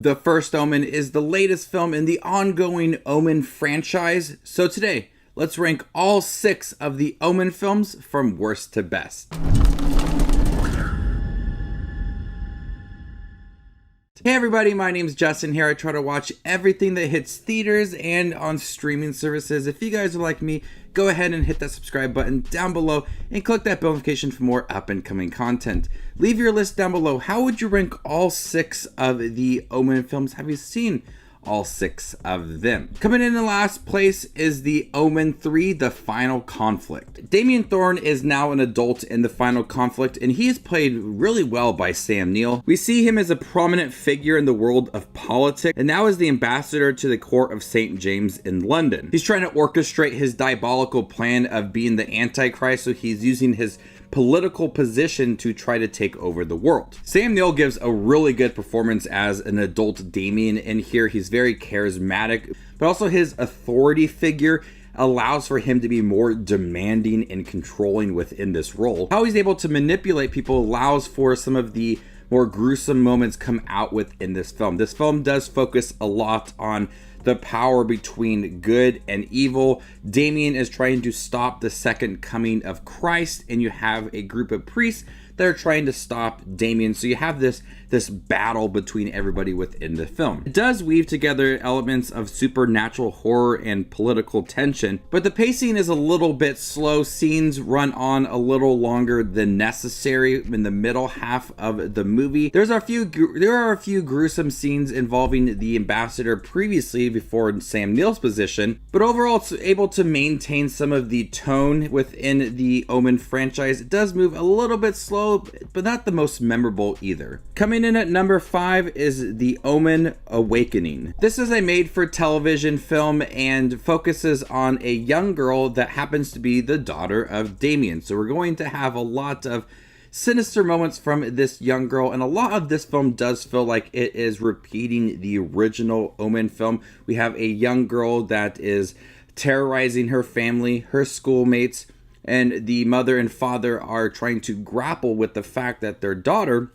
The first Omen is the latest film in the ongoing Omen franchise, so today, let's rank all 6 of the Omen films from worst to best. Hey everybody, my name's Justin here. I try to watch everything that hits theaters and on streaming services. If you guys are like me, go ahead and hit that subscribe button down below and click that bell notification for more up and coming content. Leave your list down below. How would you rank all 6 of the Omen films? Have you seen all 6 of them? Coming in last place is the Omen III, The Final Conflict. Damien Thorn is now an adult in The Final Conflict, and he is played really well by Sam Neill. We see him as a prominent figure in the world of politics, and now is the ambassador to the court of St. James in London. He's trying to orchestrate his diabolical plan of being the Antichrist, so he's using his political position to try to take over the world. Sam Neill gives a really good performance as an adult Damien in here. He's very charismatic, but also his authority figure allows for him to be more demanding and controlling within this role. How he's able to manipulate people allows for some of the more gruesome moments come out within this film. This film does focus a lot on the power between good and evil. Damien is trying to stop the second coming of Christ, and you have a group of priests that are trying to stop Damien. So you have this battle between everybody within the film. It does weave together elements of supernatural horror and political tension, but the pacing is a little bit slow. Scenes run on a little longer than necessary in the middle half of the movie. There are a few gruesome scenes involving the ambassador previously before Sam Neill's position, but overall it's able to maintain some of the tone within the Omen franchise. It does move a little bit slow, but not the most memorable either. Coming in at number 5 is the Omen Awakening. This is a made-for-television film and focuses on a young girl that happens to be the daughter of Damien. So we're going to have a lot of sinister moments from this young girl, and a lot of this film does feel like it is repeating the original Omen film. We have a young girl that is terrorizing her family, her schoolmates, and the mother and father are trying to grapple with the fact that their daughter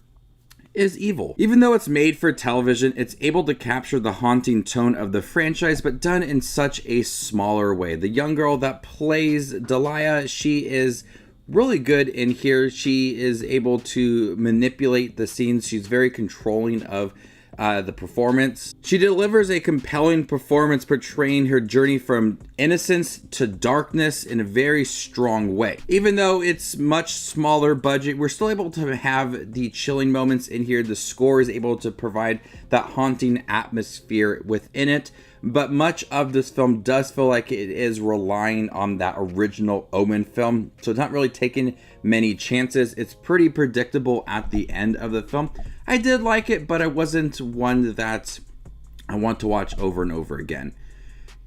is evil. Even though it's made for television, it's able to capture the haunting tone of the franchise, but done in such a smaller way. The young girl that plays Delia, she is really good in here. She is able to manipulate the scenes. She's very controlling of the performance. She delivers a compelling performance portraying her journey from innocence to darkness in a very strong way. Even though it's much smaller budget, we're still able to have the chilling moments in here. The score is able to provide that haunting atmosphere within it, but much of this film does feel like it is relying on that original Omen film, so it's not really taking many chances. It's pretty predictable at the end of the film. I did like it, but it wasn't one that I want to watch over and over again.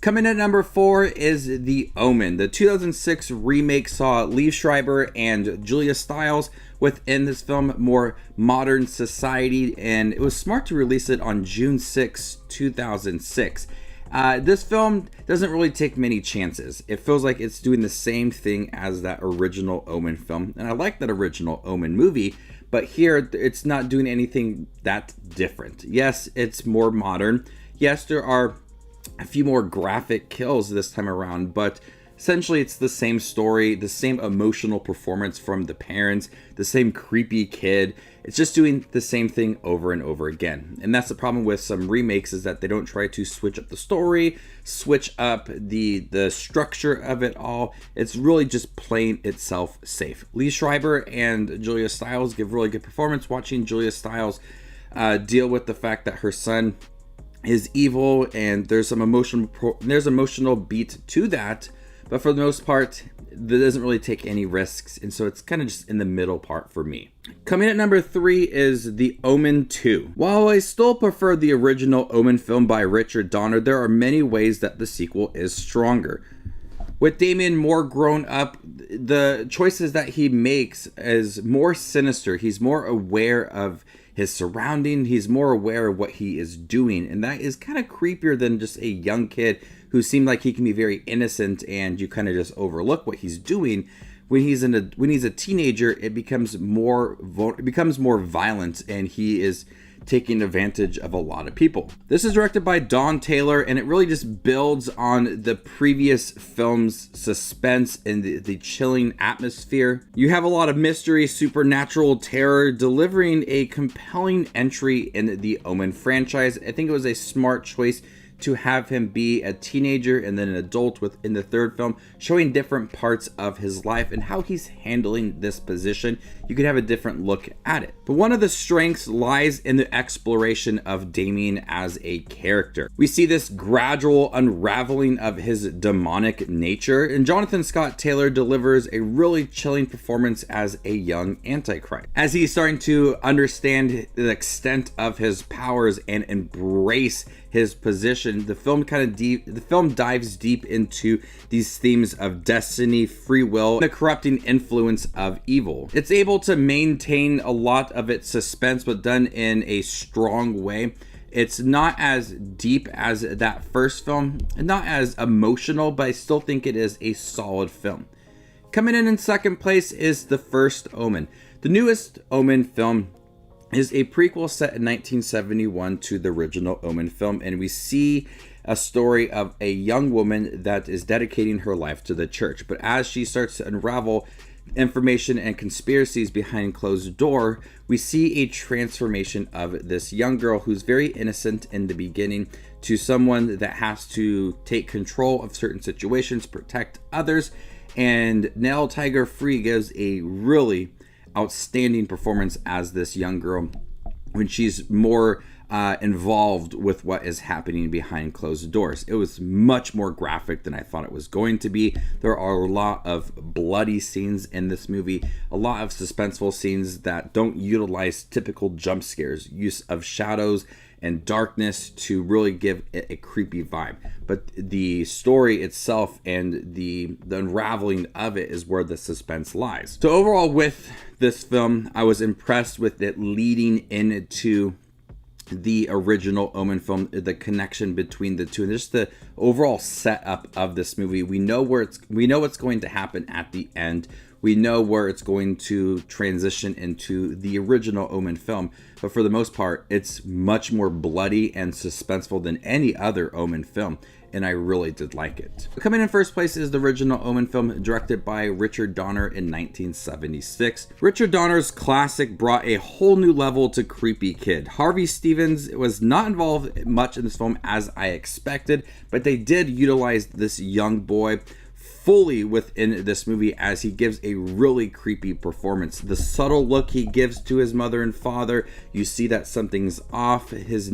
Coming at number 4 is The Omen. The 2006 remake saw Liev Schreiber and Julia Stiles within this film, more modern society, and it was smart to release it on June 6, 2006. This film doesn't really take many chances. It feels like it's doing the same thing as that original Omen film, and I like that original Omen movie, but here it's not doing anything that different. Yes, it's more modern. Yes, there are a few more graphic kills this time around, but essentially it's the same story, the same emotional performance from the parents, the same creepy kid. It's just doing the same thing over and over again. And that's the problem with some remakes, is that they don't try to switch up the story, switch up the structure of it all. It's really just playing itself safe. Liev Schreiber and Julia Stiles give really good performance. Watching Julia Stiles deal with the fact that her son is evil, and there's some emotional beat to that, but for the most part, it doesn't really take any risks, and so it's kind of just in the middle part for me. Coming at number 3 is The Omen II. While I still prefer the original Omen film by Richard Donner, there are many ways that the sequel is stronger. With Damien more grown up, the choices that he makes is more sinister. He's more aware of his surrounding. He's more aware of what he is doing, and that is kind of creepier than just a young kid who seemed like he can be very innocent and you kind of just overlook what he's doing. When he's a teenager, it becomes more violent, and he is taking advantage of a lot of people. This is directed by Don Taylor, and it really just builds on the previous film's suspense and the chilling atmosphere. You have a lot of mystery, supernatural terror, delivering a compelling entry in the Omen franchise. I think it was a smart choice to have him be a teenager and then an adult within the third film, showing different parts of his life and how he's handling this position. You could have a different look at it. But one of the strengths lies in the exploration of Damien as a character. We see this gradual unraveling of his demonic nature, and Jonathan Scott Taylor delivers a really chilling performance as a young Antichrist. As he's starting to understand the extent of his powers and embrace his position, the film dives deep into these themes of destiny, free will, and the corrupting influence of evil. It's able to maintain a lot of its suspense, but done in a strong way. It's not as deep as that first film, not as emotional, but I still think it is a solid film. Coming in second place is The First Omen. The newest Omen film is a prequel set in 1971 to the original Omen film, and we see a story of a young woman that is dedicating her life to the church. But as she starts to unravel information and conspiracies behind closed door, we see a transformation of this young girl who's very innocent in the beginning to someone that has to take control of certain situations, protect others. And Nell Tiger Free gives a really outstanding performance as this young girl when she's more involved with what is happening behind closed doors. It was much more graphic than I thought it was going to be. There are a lot of bloody scenes in this movie, a lot of suspenseful scenes that don't utilize typical jump scares, use of shadows and darkness to really give it a creepy vibe. But the story itself and the unraveling of it is where the suspense lies. So overall with this film, I was impressed with it leading into the original Omen film, the connection between the two, and just the overall setup of this movie. We know what's going to happen at the end. We know where it's going to transition into the original Omen film, but for the most part, it's much more bloody and suspenseful than any other Omen film, and I really did like it. Coming in first place is the original Omen film, directed by Richard Donner in 1976. Richard Donner's classic brought a whole new level to creepy kid. Harvey Stevens was not involved much in this film as I expected, but they did utilize this young boy fully within this movie as he gives a really creepy performance. The subtle look he gives to his mother and father, you see that something's off. His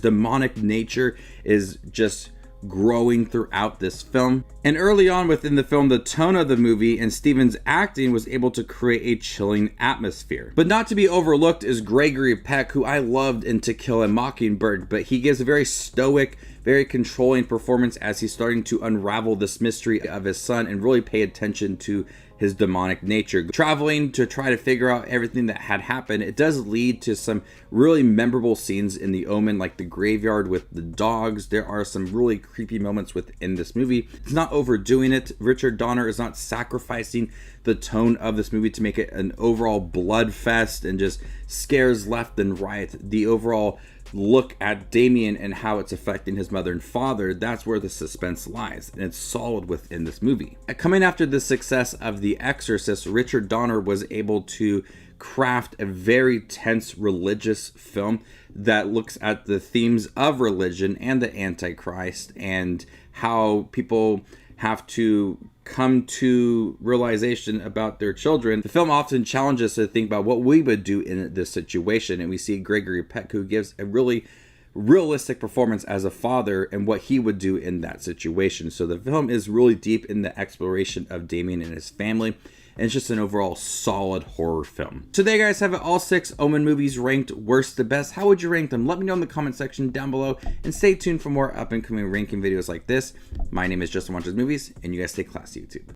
demonic nature is just growing throughout this film. And early on within the film, the tone of the movie and Stevens' acting was able to create a chilling atmosphere. But not to be overlooked is Gregory Peck, who I loved in To Kill a Mockingbird, but he gives a very stoic, very controlling performance as he's starting to unravel this mystery of his son and really pay attention to his demonic nature. Traveling to try to figure out everything that had happened, it does lead to some really memorable scenes in the Omen, like the graveyard with the dogs. There are some really creepy moments within this movie. It's not overdoing it. Richard Donner is not sacrificing the tone of this movie to make it an overall blood fest and just scares left and right. The overall look at Damien and how it's affecting his mother and father, that's where the suspense lies, and it's solid within this movie. Coming after the success of The Exorcist, Richard Donner was able to craft a very tense religious film that looks at the themes of religion and the Antichrist and how people have to come to realization about their children. The film often challenges us to think about what we would do in this situation, and we see Gregory Peck, who gives a really realistic performance as a father and what he would do in that situation. So the film is really deep in the exploration of Damien and his family, and it's just an overall solid horror film. So there you guys have it, all 6 Omen movies ranked worst to best. How would you rank them? Let me know in the comment section down below, and stay tuned for more up and coming ranking videos like this. My name is Justin Watches Movies, and you guys stay classy, YouTube.